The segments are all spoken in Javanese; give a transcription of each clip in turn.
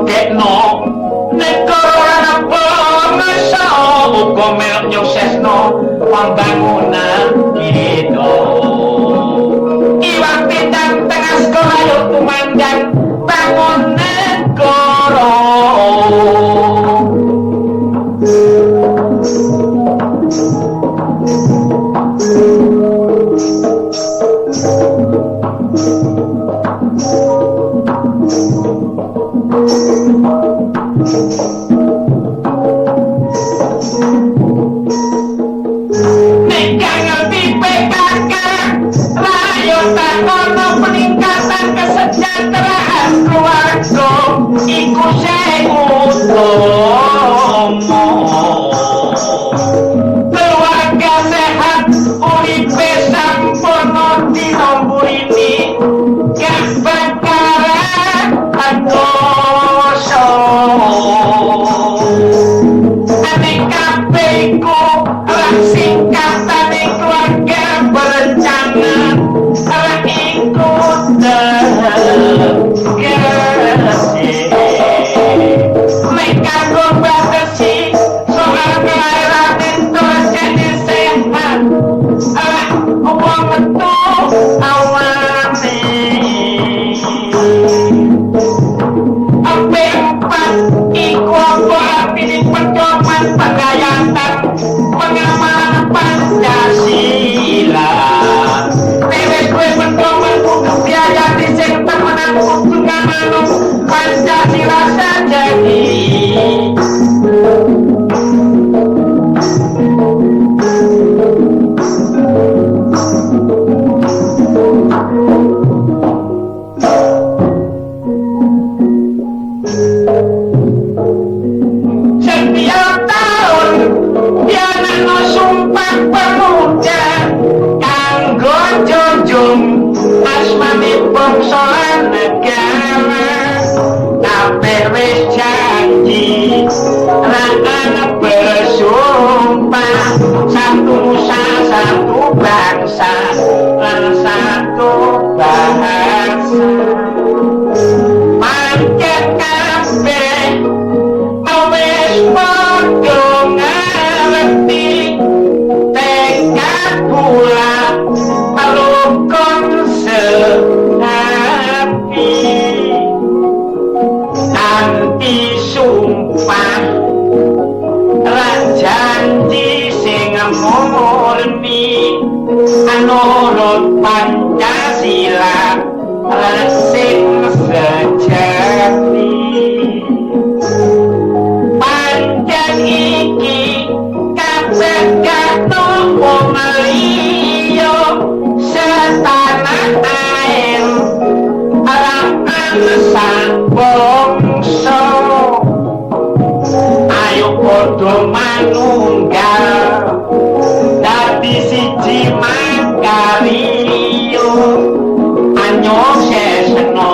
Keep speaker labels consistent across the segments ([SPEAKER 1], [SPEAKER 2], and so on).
[SPEAKER 1] ngrokekno negara bangsa uga mel nyuksesno pembangunan kita iwak pindang tengah sekolah yo tumandang bangun negara kesejahteraan keluarga iku sing utama keluarga sehat uripe sampurna dinomburi gak bakaran dosa ane kabeh ku singkatane keluarga berencana ikut mereka berbatasi soal kelahiran itu jadi sehat uang itu awami empat iku apa pilih perjuangan penggayatan pengamalan Pancasila gue berdoa untuk biaya di sektor menanggung pengamanan Pancasila jadi setiap tahun dia nano sumpah pemuda kanggo junjung asmane bangsa negara kabeh wis janji rakan bersumpah satu nusa satu bangsa lan satu bahasa pancen kabeh wis padha ngerti tekad bulat rukun sehati anti sumpah janji sing murni anurut Pancasila sing sejati pancen iki kabeh karo wong liya setanah air alam sang bangsa ayo padha manunggal dadi siji makarya anyosesno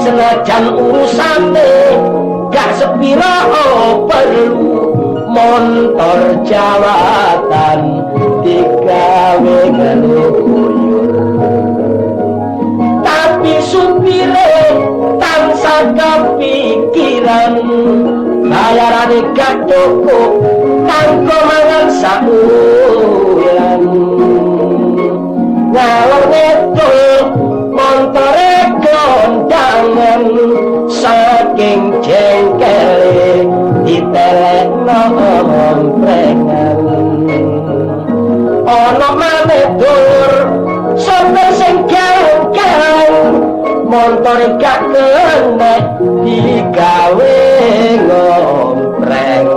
[SPEAKER 2] Senajan urusane gak sepira perlu montor jawatan digawe ngeluyur, tapi supire tansah kepikiran bayarane gak cukup kanggo mangan saulan. Ngalor ngedul montore kondangan saking jengkele ditelekno omprengan. Ana maneh dur sopir sing ganggang montore gak kenek digawe ngompreng.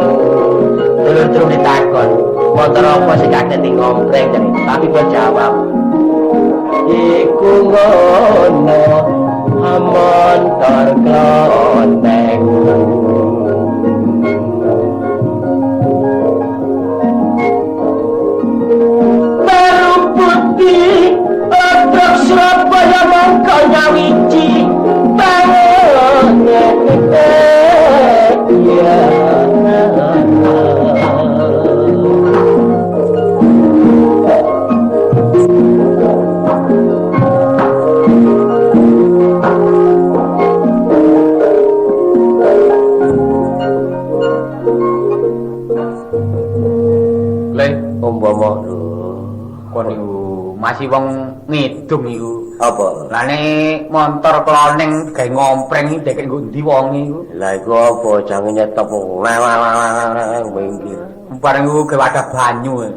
[SPEAKER 2] Terus ditakon motor apa sing gak kenek ngompreng, tapi kok jawab iku ngono montor klonteng. Baru putih truk Surabaya mongko nyawiji bangun ya.
[SPEAKER 1] Umpama kon iku masih wong ngidung iku
[SPEAKER 2] Apa?
[SPEAKER 1] Lah nek montor kloneng gawe ngompreng iki dek nggo ndi wong iku?
[SPEAKER 2] Lah iku apa jange nyetop minggir.
[SPEAKER 1] Bareng iku gawe ada banyu.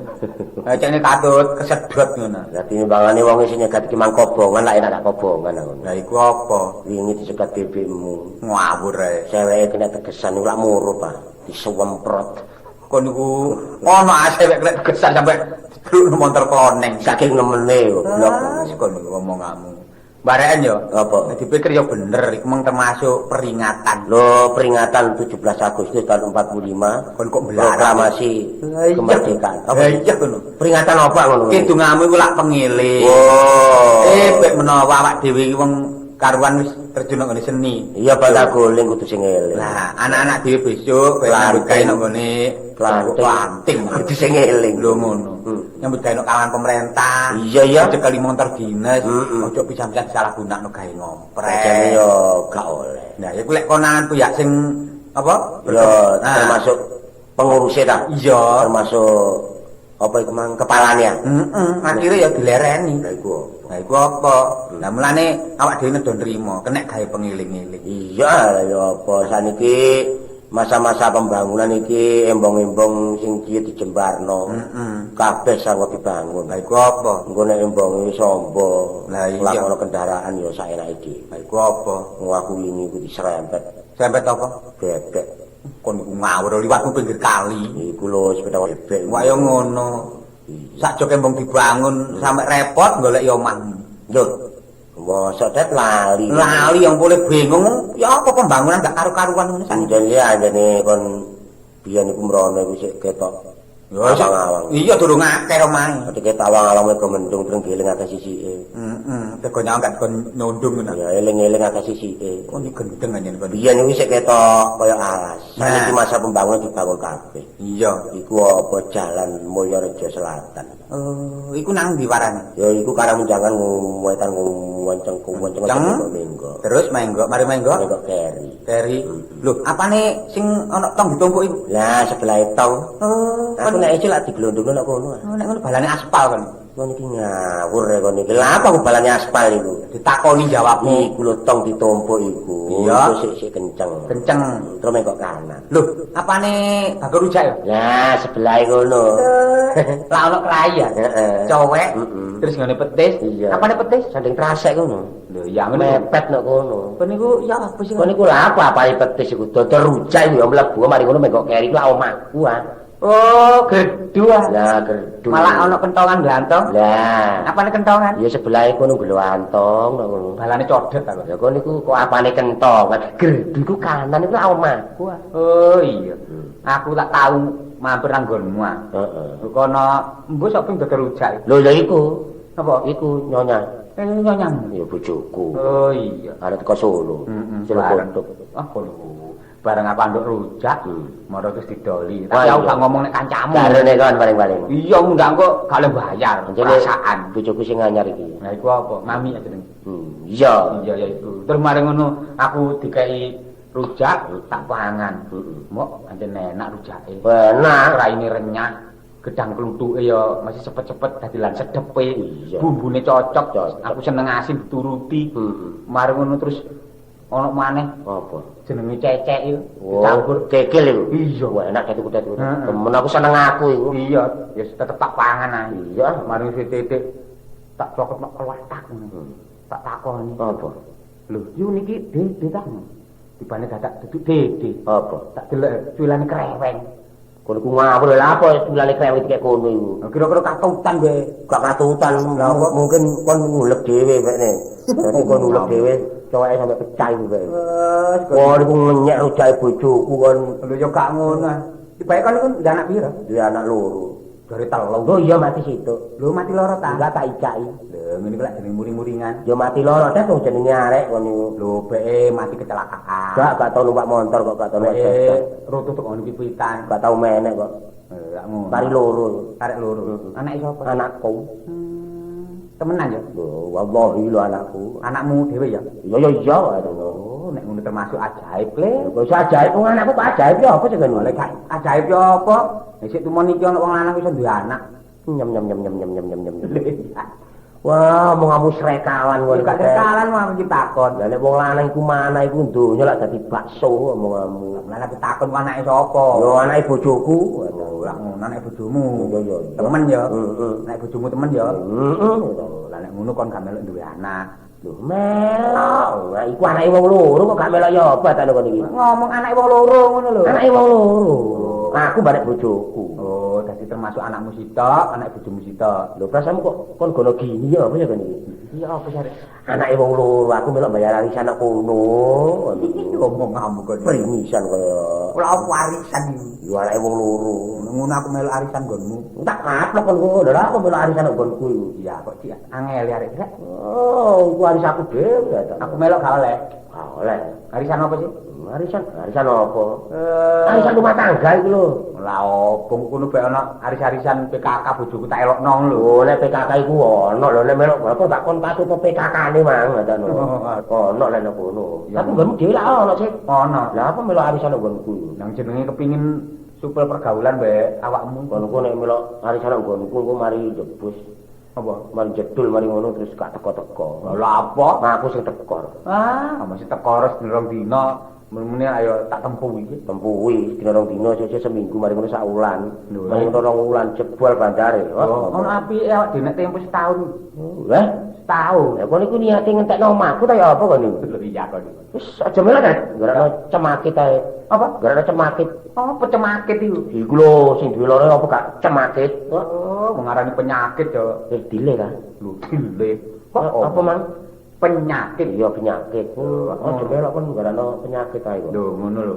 [SPEAKER 1] Cene katut kesedot ngono.
[SPEAKER 2] Lah timbangane wong sing nyegat iki mangkobongan lak enak kobongan aku.
[SPEAKER 1] Lah iku apa?
[SPEAKER 2] Wingi dicegat BB-mu.
[SPEAKER 1] Ngawur ae.
[SPEAKER 2] Ceweke kena tegesan iku lak murup ah, disuwemprot.
[SPEAKER 1] Kon niku ono asewek kena tegesan sampe motor kloneng
[SPEAKER 2] saking nemene goblok.
[SPEAKER 1] Kon niku omonganmu. Bareken yo.
[SPEAKER 2] Apa?
[SPEAKER 1] Dipikir yo bener, iku mung termasuk peringatan.
[SPEAKER 2] Lo peringatan 17 Agustus tahun 45
[SPEAKER 1] Kon kok
[SPEAKER 2] proklamasi kemerdekaan.
[SPEAKER 1] Apa iya ngono?
[SPEAKER 2] Peringatan apa ngono?
[SPEAKER 1] Kidungamu iku lak pengiling.
[SPEAKER 2] Oh.
[SPEAKER 1] Bek menawa awak dhewe iki wong karuan wis terjun nang seni.
[SPEAKER 2] Iya bal guling kudu sing eling.
[SPEAKER 1] Nah, anak-anak dhewe besok bek nyambut gawe nang ngene planting
[SPEAKER 2] kudu sing eling
[SPEAKER 1] lho ngono. Nyambut gawe nang kawan pemerintah.
[SPEAKER 2] Iya iya.
[SPEAKER 1] Cekali motor dinas, ojo pisan-pisan salah gunakno gawe ngomprek.
[SPEAKER 2] Jane yo gak oleh.
[SPEAKER 1] Nah, iku lek konanganku ya sing apa?
[SPEAKER 2] Yo termasuk pengurusnya ta?
[SPEAKER 1] Iya,
[SPEAKER 2] termasuk apa iku mang kepalanya.
[SPEAKER 1] Akhire ya dilereni.
[SPEAKER 2] Lah iku.
[SPEAKER 1] Nah, iku apa? Lah mulane awak dhewe nedo nrimo, kenek gawe pengiling-iling.
[SPEAKER 2] Iya, ya apa saniki masa-masa pembangunan iki embong-embong sing kiye dijembarno. Kabeh sangko dibangun.
[SPEAKER 1] Lah iku apa?
[SPEAKER 2] Engko nek embonge sombo,
[SPEAKER 1] lah iya
[SPEAKER 2] lakono kendaraan ya saenake dhewe.
[SPEAKER 1] Lah iku apa?
[SPEAKER 2] Aku ini kudu diserempet.
[SPEAKER 1] Serempet apa?
[SPEAKER 2] Bebek.
[SPEAKER 1] Kon iku ngawur liwatmu pinggir kali.
[SPEAKER 2] Iku lho sepeda bebek.
[SPEAKER 1] Wah ya ngono. Sak jok embong dibangun sampe repot golek ya omahmu.
[SPEAKER 2] Lho. Mosok det lali.
[SPEAKER 1] Lali yang boleh bingung. Ya apa pembangunan gak karu-karuan ngono sakjane.
[SPEAKER 2] Anjene anjene kon biyen iku mrono iku sik ketok.
[SPEAKER 1] Ya
[SPEAKER 2] awang-awang.
[SPEAKER 1] Iya durung akeh omahe.
[SPEAKER 2] Ketika awang-awang mergo mendung trenggiling akeh sisike.
[SPEAKER 1] Teko nyawang gak kon nyondung ngono.
[SPEAKER 2] Ya eling-eling akeh sisike.
[SPEAKER 1] Kon iki gendeng anjen kon.
[SPEAKER 2] Biyen iku sik ketok kaya alas. Saiki masa pembangunan dibangun kabeh.
[SPEAKER 1] Iya.
[SPEAKER 2] Iku apa jalan Mulyarejo Selatan.
[SPEAKER 1] Oh, iku nang ndi warane?
[SPEAKER 2] Ya iku Karangjangan wetan ngonceng minggo.
[SPEAKER 1] Terus menggo, mari menggo.
[SPEAKER 2] Menggo keri.
[SPEAKER 1] Keri. Lho, apane sing ana tong ditumpuk iku?
[SPEAKER 2] Lah sebelah tong.
[SPEAKER 1] Oh,
[SPEAKER 2] aku nek iki lak diglondongno nek kono.
[SPEAKER 1] Oh, nek ngono balane aspal kan.
[SPEAKER 2] Kon iki ngawur rek kon iki. Lah apa balane aspal iku?
[SPEAKER 1] Ditakoni jawabmu.
[SPEAKER 2] Iku lho tong ditumpuk iku.
[SPEAKER 1] Iya.
[SPEAKER 2] Sik kenceng.
[SPEAKER 1] Kenceng.
[SPEAKER 2] Terus mengko kanan.
[SPEAKER 1] Lho, apane bakar rujak ya?
[SPEAKER 2] Lah sebelah kono.
[SPEAKER 1] Lah ono krai ya. Cowek. Terus ngene petis. Apane petis?
[SPEAKER 2] Sanding trasek kono.
[SPEAKER 1] Lho, ya ngono.
[SPEAKER 2] Mepet nek kono.
[SPEAKER 1] Kon niku ya apa sih?
[SPEAKER 2] Kon niku lha apa apane petis iku? Dodol rujak iku ya mlebu mari ngono mengko keri iku lak omahku ah.
[SPEAKER 1] Oh, gerdu ah.
[SPEAKER 2] Lah gerdu.
[SPEAKER 1] Malah ono kentongan glantong.
[SPEAKER 2] Lah,
[SPEAKER 1] apane kentongan?
[SPEAKER 2] Ya sebelah kono glantong ngono.
[SPEAKER 1] Balane codet ta kok.
[SPEAKER 2] Ya kon niku kok apane kentongan? Gerdu iku kanan iku lak omahku ah.
[SPEAKER 1] Oh iya. Aku tak tahu mampir nang nggonmu ah.
[SPEAKER 2] Heeh.
[SPEAKER 1] Kono mbok sok ping dodol rujak.
[SPEAKER 2] Lho ya iku.
[SPEAKER 1] Apa?
[SPEAKER 2] Iku nyonya.
[SPEAKER 1] Nyonyang.
[SPEAKER 2] Ya bojoku.
[SPEAKER 1] Oh iya.
[SPEAKER 2] Arep teko Solo.
[SPEAKER 1] Bareng. Ah kono. Bareng apa nduk rujak. Moro terus didoli. Tapi aku gak ngomong nek kancamu.
[SPEAKER 2] Karene kan paling-paling.
[SPEAKER 1] Iya ngundang kok gak oleh bayar. Perasaan.
[SPEAKER 2] Bojoku sing anyar iki.
[SPEAKER 1] Nah iku apa? Mami aja jeneng.
[SPEAKER 2] Iya.
[SPEAKER 1] Iya ya itu. Terus mari ngono aku dikai rujak tak pangan. Mok pancen enak rujake.
[SPEAKER 2] Enak,
[SPEAKER 1] raine renyah. Gedang kluthuke ya masih cepet-cepet dadi lan sedepe. Bumbune cocok. Aku seneng asin dituruti. Mari ngono terus ono maneh
[SPEAKER 2] apa?
[SPEAKER 1] Jenenge cecek iku.
[SPEAKER 2] Dicampur kekil iku.
[SPEAKER 1] Iya,
[SPEAKER 2] wah enak ketuk-ketuk. Temen aku seneng aku iku.
[SPEAKER 1] Iya, ya tetep tak pangan ae.
[SPEAKER 2] Iya,
[SPEAKER 1] mari titik tak cokot nek kewatak. Tak takoni.
[SPEAKER 2] Apa?
[SPEAKER 1] Lho, yo niki dede ta. Dibane dadak duduk dede.
[SPEAKER 2] Apa?
[SPEAKER 1] Tak delok culane kreweng.
[SPEAKER 2] Kono ku ngawur lha apa culane kreweng iki kono iku.
[SPEAKER 1] Kira-kira katutan kowe.
[SPEAKER 2] Gak katutan. Mungkin kon ngulek dhewe kene. Dadi kon ngulek dhewe coweke sampe pecah iku kowe. Wes, kon iku ngenyek rujake bojoku kon.
[SPEAKER 1] Lho yo gak ngono. Dibake kon iku ndek anak pira?
[SPEAKER 2] Duwe anak loro.
[SPEAKER 1] Dari telung.
[SPEAKER 2] Oh iya mati situ.
[SPEAKER 1] Lho mati loro ta?
[SPEAKER 2] Enggak tak icaki.
[SPEAKER 1] Lho ngene iki lak jeneng muring-muringan.
[SPEAKER 2] Ya mati loro ta wong jenenge arek kon niku.
[SPEAKER 1] Lho beke mati kecelakaan.
[SPEAKER 2] Gak tau numpak motor kok gak tau nek.
[SPEAKER 1] Roto tek ngono pipitan.
[SPEAKER 2] Gak tau menek kok.
[SPEAKER 1] Gak ngono.
[SPEAKER 2] Mari loro.
[SPEAKER 1] Arek loro. Anake sapa?
[SPEAKER 2] Anakku.
[SPEAKER 1] Temenan ya?
[SPEAKER 2] Lho, wallahi lho anakku.
[SPEAKER 1] Anakmu dhewe ya?
[SPEAKER 2] Iya iya aduh.
[SPEAKER 1] Oh, nek ngono termasuk ajaib le.
[SPEAKER 2] Kok iso ajaib wong anakku kok ajaib ya apa sih kan?
[SPEAKER 1] Lek ajaib ya apa? Nek sik tumon iki ana wong lanang iso duwe anak.
[SPEAKER 2] Nyem. Wah, mau ngamu srekalan ngono
[SPEAKER 1] gak srekalan mau iki takon.
[SPEAKER 2] Lah nek wong lanang iku mana iku donya lak dadi bakso omong ngamu.
[SPEAKER 1] Lah aku takon anake sapa?
[SPEAKER 2] Yo anake bojoku.
[SPEAKER 1] Lah ngono anake bojomu.
[SPEAKER 2] Yo.
[SPEAKER 1] Temen ya. Nek bojomu temen ya. Lah nek ngono kon gak melok duwe anak.
[SPEAKER 2] Lho melok. Lah iku anake wong loro kok gak melok ya apa ta kon iki.
[SPEAKER 1] Ngomong anake wong loro ngono lho.
[SPEAKER 2] Anake wong loro. Aku barek bojoku.
[SPEAKER 1] Oh, dadi termasuk termasuk anakmu sitok, anak bojomu sitok.
[SPEAKER 2] Lho perasaanmu kok kon gono gini ya apa ya kan iki?
[SPEAKER 1] Iya apa sih?
[SPEAKER 2] Anake wong loro, aku melok bayar arisan anak kono.
[SPEAKER 1] Ngomong kamu kok.
[SPEAKER 2] Perimisan kaya.
[SPEAKER 1] Ora apa arisan iki.
[SPEAKER 2] Yo anake wong loro.
[SPEAKER 1] Ngono aku melok arisan nggonmu.
[SPEAKER 2] Tak kaplok kon ngono. Lha aku melok arisan anak nggonku iku.
[SPEAKER 1] Iya kok sih angel arek rek.
[SPEAKER 2] Oh, iku aris aku dhewe ya.
[SPEAKER 1] Aku melok gak oleh.
[SPEAKER 2] Gak oleh.
[SPEAKER 1] Arisan apa sih?
[SPEAKER 2] Arisan apa? Arisan rumah tangga iku lho.
[SPEAKER 1] Lah opo ngono bae ana aris-arisan PKK bojoku tak elokno lho.
[SPEAKER 2] Oh, nek PKK iku ono lho nek melok apa tak kon patu PKK-ne mang ngono. Ono lek nang kono. Tapi nggonmu dhewe lak ono sih.
[SPEAKER 1] Ono.
[SPEAKER 2] Lah apa melok arisan nang nggonku?
[SPEAKER 1] Nang jenenge kepingin supel pergaulan bae awakmu.
[SPEAKER 2] Kono nek melok arisan nang nggonku engko mari jebus.
[SPEAKER 1] Apa?
[SPEAKER 2] Mari jedul mari ngono terus gak teko-teko.
[SPEAKER 1] Lah apa?
[SPEAKER 2] Nah, aku sing tekor.
[SPEAKER 1] Masih teko res dirong dina. Mene ayo tak tempuh iki.
[SPEAKER 2] Tempuhi dina rong dina sesuk seminggu mari ngono sak wulan. Mari ngono rong wulan jebol bandare.
[SPEAKER 1] Ono apike awak dhewe nek tempo setahun.
[SPEAKER 2] Lah,
[SPEAKER 1] Setahun.
[SPEAKER 2] ya kon iku niate ngentekno omahku ta ya apa kon niku?
[SPEAKER 1] Lho iya kok.
[SPEAKER 2] Wis aja melok kan. Garane cemakit ae.
[SPEAKER 1] Apa?
[SPEAKER 2] Garane cemakit.
[SPEAKER 1] Apa penyakit iku?
[SPEAKER 2] Iku lho sing duwe lara apa gak cemakit?
[SPEAKER 1] Oh, mengarani penyakit yo.
[SPEAKER 2] Dile kan.
[SPEAKER 1] Lho dile.
[SPEAKER 2] Apa mang?
[SPEAKER 1] Penyakit.
[SPEAKER 2] Iya penyakit. Aja melok kon garane penyakit ae kok.
[SPEAKER 1] Lho ngono lho.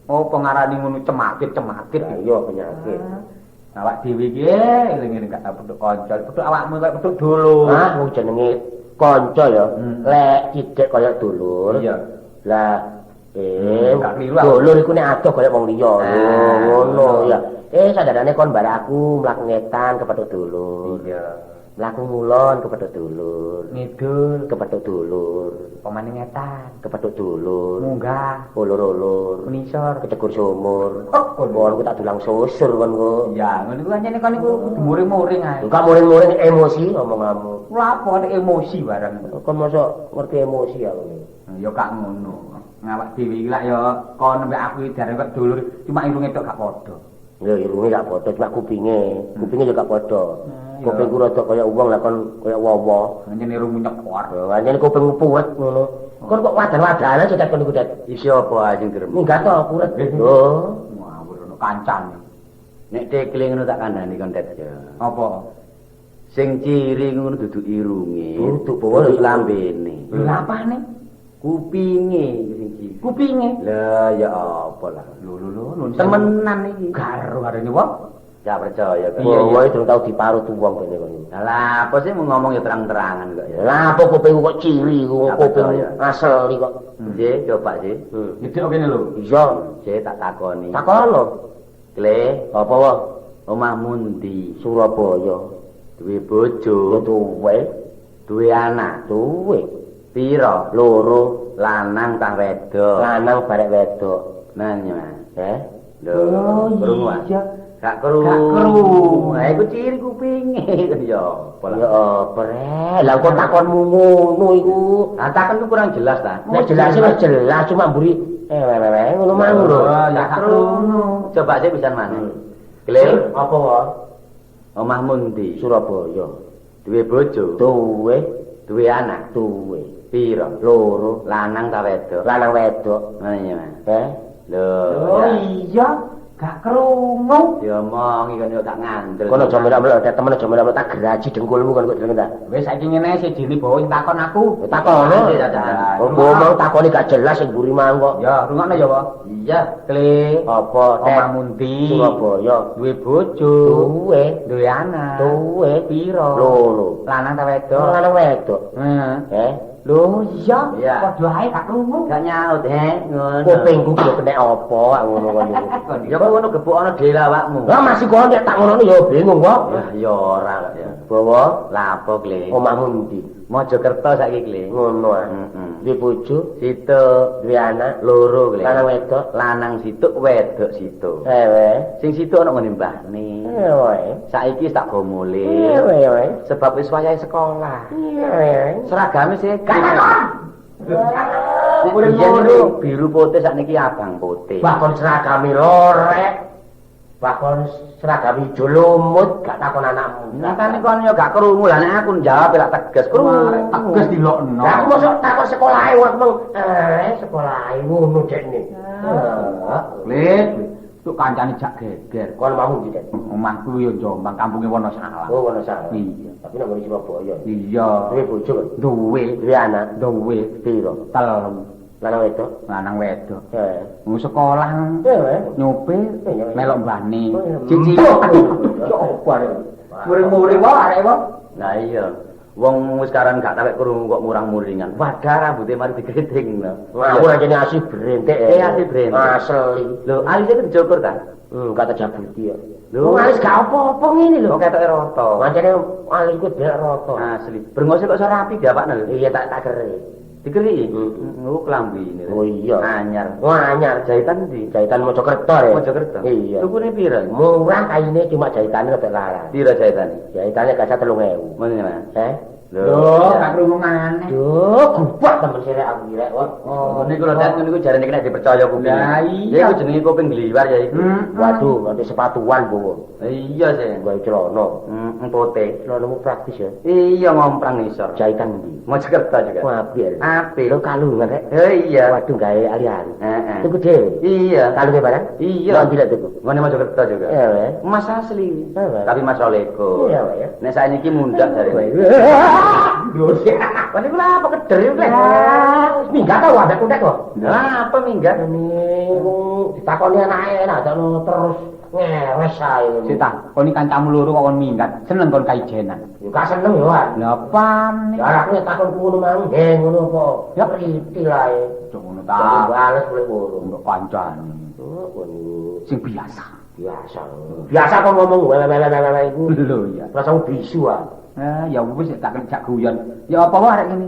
[SPEAKER 1] Oh, pengarani ngono cemakit.
[SPEAKER 2] Iya penyakit.
[SPEAKER 1] Awak dhewe iki eling-eling gak tau petuk kanca. Petuk awakmu kaya petuk dulur.
[SPEAKER 2] Ah, wong jenenge kanca ya. Lek cicek kaya dulur.
[SPEAKER 1] Iya.
[SPEAKER 2] Lah
[SPEAKER 1] gak kliru aku.
[SPEAKER 2] dulur iku nek adoh kaya wong liya. Ngono ya. Sadarane kon bar aku mlaku ngetan kepethuk dulur.
[SPEAKER 1] Iya.
[SPEAKER 2] Mlaku ngulon kepethuk dulur.
[SPEAKER 1] Ngidul
[SPEAKER 2] Kepethuk dulur.
[SPEAKER 1] pemane ngetan.
[SPEAKER 2] Kepethuk dulur.
[SPEAKER 1] Munggah
[SPEAKER 2] Ulur-ulur.
[SPEAKER 1] menisor.
[SPEAKER 2] Kecekur sumur.
[SPEAKER 1] Oh,
[SPEAKER 2] Kon ku tak dulang susur kon ku.
[SPEAKER 1] iya, ngono iku anjene kon iku muring-muring ae.
[SPEAKER 2] Engko muring-muring emosi ngomonganmu.
[SPEAKER 1] Lha apa nek emosi barang.
[SPEAKER 2] Kon mosok ngerti emosi ya kowe.
[SPEAKER 1] Ya gak ngono. Ngawak dhewe iki lak ya kon mbek aku iki jarene kok dulur, cuma irunge tok gak padha.
[SPEAKER 2] Ya irunge gak padha, cuma kupinge juga gak padha. Kupingku rada kaya wong lah kon kaya wawa.
[SPEAKER 1] Anjene irungmu nyekor.
[SPEAKER 2] Anjene kuping puwet ngono. Kon kok wadan-wadane cetak kon iku dat.
[SPEAKER 1] Isi apa sing direm?
[SPEAKER 2] Minggat to puret. Oh.
[SPEAKER 1] Ngawur ono kancane.
[SPEAKER 3] Nek tekle ngono tak kandhani kon det ya.
[SPEAKER 1] Apa?
[SPEAKER 3] Sing ciri ngono dudu irunge,
[SPEAKER 2] Dudu bawa
[SPEAKER 3] dudu lambene.
[SPEAKER 1] Lha apane?
[SPEAKER 3] Kupinge sing ciri.
[SPEAKER 1] Kupinge.
[SPEAKER 3] Lah ya apa lah.
[SPEAKER 1] Lho
[SPEAKER 3] Temenan iki.
[SPEAKER 1] karo karene wong.
[SPEAKER 3] Gak percaya kan.
[SPEAKER 2] Iya, wae durung tau diparut wong kene kon.
[SPEAKER 3] Lah apa sih mau ngomong ya terang-terangan kok ya.
[SPEAKER 2] Lah apa kupingku kok ciri ku
[SPEAKER 3] Gak
[SPEAKER 2] kuping
[SPEAKER 3] percaya.
[SPEAKER 2] asli kok.
[SPEAKER 3] Nggih, coba sih.
[SPEAKER 1] Ngiduk kene lho.
[SPEAKER 2] Iya.
[SPEAKER 3] Sik tak takoni.
[SPEAKER 2] Takono.
[SPEAKER 3] Kle,
[SPEAKER 2] Apa wae?
[SPEAKER 3] omahmu ndi?
[SPEAKER 2] Surabaya.
[SPEAKER 3] Duwe bojo,
[SPEAKER 2] Duwe,
[SPEAKER 3] duwe anak,
[SPEAKER 2] duwe.
[SPEAKER 3] pira?
[SPEAKER 2] Loro
[SPEAKER 3] Lanang tah wedok.
[SPEAKER 2] lanang barek wedok.
[SPEAKER 3] Nanya. Lho,
[SPEAKER 1] Oh
[SPEAKER 3] krungu ah?
[SPEAKER 1] iya.
[SPEAKER 3] Gak kru.
[SPEAKER 1] Gak kru.
[SPEAKER 3] Lah iku ciri kupinge kan ya. Apa lah.
[SPEAKER 2] Ya apa rek? Lah kok takonmu ngono iku.
[SPEAKER 3] Lah takon ku kurang jelas ta.
[SPEAKER 2] Nek jelas wis jelas cuma mburi ngono mang lho.
[SPEAKER 3] Ya gak krungu. Coba sih pisan maneh. Kle,
[SPEAKER 2] Apa wae?
[SPEAKER 3] omahmu ndi?
[SPEAKER 2] Surabaya.
[SPEAKER 3] Duwe bojo,
[SPEAKER 2] Duwe,
[SPEAKER 3] duwe anak,
[SPEAKER 2] duwe.
[SPEAKER 3] pira?
[SPEAKER 2] Loro
[SPEAKER 3] Lanang ta wedok?
[SPEAKER 2] lanang wedok.
[SPEAKER 3] Nanya. Mas.
[SPEAKER 2] Lho.
[SPEAKER 1] Oh iya, gak krungu.
[SPEAKER 3] Diomongi kan yo gak ngandel.
[SPEAKER 2] Kono aja melok-melok temen aja melok tak geraji dengkulmu kan kok jeneng ta.
[SPEAKER 1] Wis saiki ngene sijine bawa sing takon aku.
[SPEAKER 2] Takono.
[SPEAKER 3] Iya,
[SPEAKER 2] Oh, ngomong takoni gak jelas sing mburi mang kok.
[SPEAKER 1] Ya, rungokno ya, Pak.
[SPEAKER 3] Iya.
[SPEAKER 1] Kle,
[SPEAKER 2] Apa
[SPEAKER 1] omahmu ndi?
[SPEAKER 2] Surabaya.
[SPEAKER 1] Duwe bojo,
[SPEAKER 2] Duwe,
[SPEAKER 1] duwe anak.
[SPEAKER 2] duwe.
[SPEAKER 1] Pira?
[SPEAKER 2] Loro.
[SPEAKER 1] Lanang ta wedok?
[SPEAKER 2] Lanang wedok.
[SPEAKER 1] Heeh. Lho iya,
[SPEAKER 3] Iya.
[SPEAKER 1] padha ae gak krungu.
[SPEAKER 3] Gak nyaut ngono.
[SPEAKER 2] Kupingku yo kena apa ngono kok.
[SPEAKER 3] Ya kok ngono gebokno dhewe awakmu.
[SPEAKER 2] Lah masih kok nek tak ngono yo bingung kok.
[SPEAKER 3] Ya ora kok ya.
[SPEAKER 2] Bawa
[SPEAKER 3] Lah apa kle?
[SPEAKER 2] omahmu ndi?
[SPEAKER 3] Mojokerto saiki kle.
[SPEAKER 2] Ngono ah.
[SPEAKER 3] Heeh.
[SPEAKER 2] Duwe bojo,
[SPEAKER 3] Situ
[SPEAKER 2] duwe anak,
[SPEAKER 3] loro kle.
[SPEAKER 2] lanang wedok.
[SPEAKER 3] Lanang situ wedok situ.
[SPEAKER 2] Ewe.
[SPEAKER 3] Sing situ ana ngene mbahne.
[SPEAKER 2] Ewe.
[SPEAKER 3] Saiki tak go mulih.
[SPEAKER 2] Ewe.
[SPEAKER 3] Sebab wis wayahe sekolah.
[SPEAKER 2] Ewe.
[SPEAKER 3] Seragame sih
[SPEAKER 1] Gak takon.
[SPEAKER 3] Biyen biru putih sakniki abang putih.
[SPEAKER 2] Bakon seragami lorek. Bakon seragami ijo lumut gak takon anakmu.
[SPEAKER 3] Nyatane kon yo gak krungu lah nek aku njawab lak tegas krungu.
[SPEAKER 1] Teges dilokno.
[SPEAKER 2] Lah aku mosok takon sekolahe wong meng. Sekolahe ngono dekne.
[SPEAKER 1] Lid, Tuk kancane jak geger.
[SPEAKER 2] Kon mau iki, Den.
[SPEAKER 1] Omahku yo Jombang, kampunge Wonosalam.
[SPEAKER 2] Oh, Wonosalam.
[SPEAKER 1] Iya.
[SPEAKER 2] Tapi nang Surabaya.
[SPEAKER 1] Iya.
[SPEAKER 2] Duwe bojo,
[SPEAKER 1] Duwe,
[SPEAKER 2] duwe anak,
[SPEAKER 1] duwe
[SPEAKER 2] piro?
[SPEAKER 1] telung
[SPEAKER 2] Lanang wedok.
[SPEAKER 1] lanang wedok.
[SPEAKER 2] Heeh.
[SPEAKER 1] Wong sekolah nyopir melok mbane. Cici.
[SPEAKER 2] Ya opo arek.
[SPEAKER 1] Muring-muring wae arek wae.
[SPEAKER 3] Nah iya. Wong wis sekarang gak tawek krungu kok murang-muringan. Wadah rambutnya mari dikriting lho.
[SPEAKER 2] Aku ra jane asih brentek.
[SPEAKER 3] Asih brentek.
[SPEAKER 2] Asli.
[SPEAKER 3] Lho, alisnya kan dijokur ta?
[SPEAKER 2] Kata jabuti ya.
[SPEAKER 3] Lho,
[SPEAKER 2] Alis gak apa-apa ngene lho.
[SPEAKER 3] Kok ketoke rata.
[SPEAKER 2] Mancane alis ku delok rata.
[SPEAKER 3] Asli. Brengose kok iso rapi diapakno lho.
[SPEAKER 2] Iya tak keri.
[SPEAKER 3] Dikeri. Oh, klambine.
[SPEAKER 2] Oh iya.
[SPEAKER 3] Anyar.
[SPEAKER 2] Wah, anyar.
[SPEAKER 3] Jahitan ndi?
[SPEAKER 2] Jahitan Mojokerto ya.
[SPEAKER 3] Mojokerto.
[SPEAKER 2] Iya.
[SPEAKER 3] Tukune pira?
[SPEAKER 2] Murah kaine cuma jahitane rada larang.
[SPEAKER 3] Pira jahitane?
[SPEAKER 2] Jahitane gak 3.000.
[SPEAKER 3] Mana Mas?
[SPEAKER 1] Lho, gak krungu maneh.
[SPEAKER 2] Duh, gubak temen sirek aku iki rek.
[SPEAKER 3] Oh, niku lho Dan niku jarene kena dipercaya kuping.
[SPEAKER 1] Lah
[SPEAKER 3] Ya
[SPEAKER 1] iya.
[SPEAKER 3] iku jenenge kuping gliwar ya iku.
[SPEAKER 2] Waduh, nanti sepatuan bu.
[SPEAKER 3] Iya sih.
[SPEAKER 2] Gawe celana.
[SPEAKER 3] Pote.
[SPEAKER 2] Celanamu praktis ya.
[SPEAKER 3] Iya ngomprang isor.
[SPEAKER 2] Jahitan ndi?
[SPEAKER 3] Mojokerto juga.
[SPEAKER 2] Wah, biar.
[SPEAKER 3] Apik.
[SPEAKER 2] Lo kalungan rek.
[SPEAKER 3] Iya.
[SPEAKER 2] Waduh, gawe ali-ali.
[SPEAKER 3] Heeh.
[SPEAKER 2] Tuku dhewe.
[SPEAKER 3] Iya.
[SPEAKER 2] Kalunge barang?
[SPEAKER 3] Iya.
[SPEAKER 2] Nanti lek tuku.
[SPEAKER 3] Ngene Mojokerto juga.
[SPEAKER 2] Iya, weh.
[SPEAKER 3] Mas asli.
[SPEAKER 2] Iya.
[SPEAKER 3] Tapi Mas Roleko.
[SPEAKER 2] Iya, weh.
[SPEAKER 3] Nek saiki mundak dari.
[SPEAKER 2] Wah, niku lha apa keder iku lek. Minggat ta wae kutek kok.
[SPEAKER 3] Lah apa minggat?
[SPEAKER 2] Niku ditakoni anake enak terus ngeres ae.
[SPEAKER 1] Sita, kon iki kancamu loro kok kon minggat. Seneng kon kaijenan.
[SPEAKER 2] Yo gak seneng yo, Wan.
[SPEAKER 1] Lah pan.
[SPEAKER 2] Jaraknya takon ngono mang, ngono apa? Ya pritil ae.
[SPEAKER 1] Cuk ngono
[SPEAKER 2] Tak
[SPEAKER 1] ta.
[SPEAKER 2] bales boleh ngono.
[SPEAKER 1] Untuk kancane.
[SPEAKER 2] Oh, ngono.
[SPEAKER 1] Sing biasa.
[SPEAKER 2] Biasa. Biasa kok ngomong wele iku.
[SPEAKER 1] Lho ya.
[SPEAKER 2] Rasamu bisu ah.
[SPEAKER 1] Ya wis tak kejak guyon. Ya apa wae arek ngene.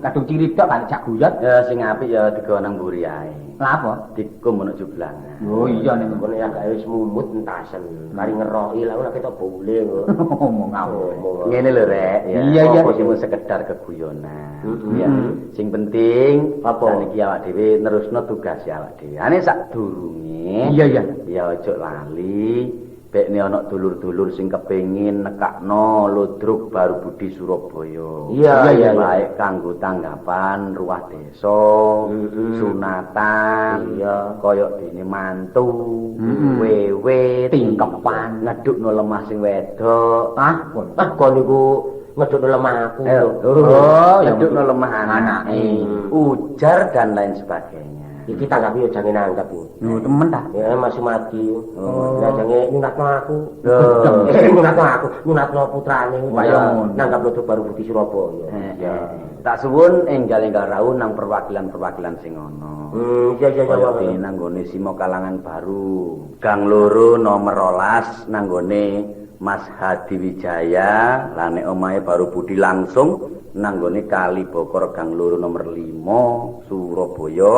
[SPEAKER 1] Kadung ciri tok tak kejak guyon.
[SPEAKER 3] Ya sing apik ya digawa nang mburi ae.
[SPEAKER 1] Lah apa?
[SPEAKER 3] Dikum ono jublangan.
[SPEAKER 1] Oh iya nek
[SPEAKER 2] Ngono yang gawe wis mumut entasen. Mari ngeroki lah ora ketok bole kok.
[SPEAKER 1] ngomong ngawur.
[SPEAKER 3] Ngene lho Rek, ya.
[SPEAKER 1] Iya, iya.
[SPEAKER 3] Apa sih mau sekedar keguyonan. Ya. Sing penting apa niki awak dhewe nerusno tugas awak dhewe. Ane sak durunge.
[SPEAKER 1] Iya iya.
[SPEAKER 3] Ya ojo lali. Bekne ana dulur-dulur sing kepengin nekakno Ludruk Baru Budi Surabaya.
[SPEAKER 2] Iya.
[SPEAKER 3] Baik kanggo tanggapan ruah desa, sunatan, kaya dene mantu, wewe,
[SPEAKER 1] tingkepan,
[SPEAKER 3] ngedukno lemah sing wedok.
[SPEAKER 2] Kon niku ngedukno lemah aku.
[SPEAKER 1] Oh,
[SPEAKER 3] ngedukno lemah anake, ujar dan lain sebagainya.
[SPEAKER 2] Iki tanggapi yo jange nanggap yo.
[SPEAKER 1] Lho temen ta?
[SPEAKER 2] Ya masih mati. Lah jange nyunatno aku. Nyunatno putrane. Nanggap Ludruk Baru Budi Surabaya.
[SPEAKER 3] Ya. Tak suwun enggal-enggal rawuh nang perwakilan-perwakilan sing ana.
[SPEAKER 2] Iya.
[SPEAKER 3] Dene nanggone Simo Kalangan Baru. Gang loro nomor 12 nanggone Mas Hadi Wijaya, lah nek omahe Baru Budi langsung nanggone Kali Bokor Gang loro nomor 5 Surabaya.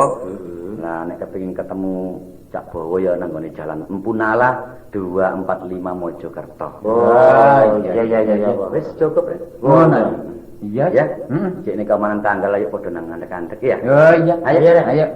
[SPEAKER 3] Nah nek kepengin ketemu Cak Bowo ya nanggone Jalan Empunala 245 Mojokerto.
[SPEAKER 2] Oh, iya.
[SPEAKER 3] Wis cukup ya.
[SPEAKER 1] Ngono. Iya.
[SPEAKER 3] Ya. Cek nek keamanan tanggal ayo padha nang ngandek-andek ya.
[SPEAKER 1] Oh iya.
[SPEAKER 3] Ayo.
[SPEAKER 1] Ayo.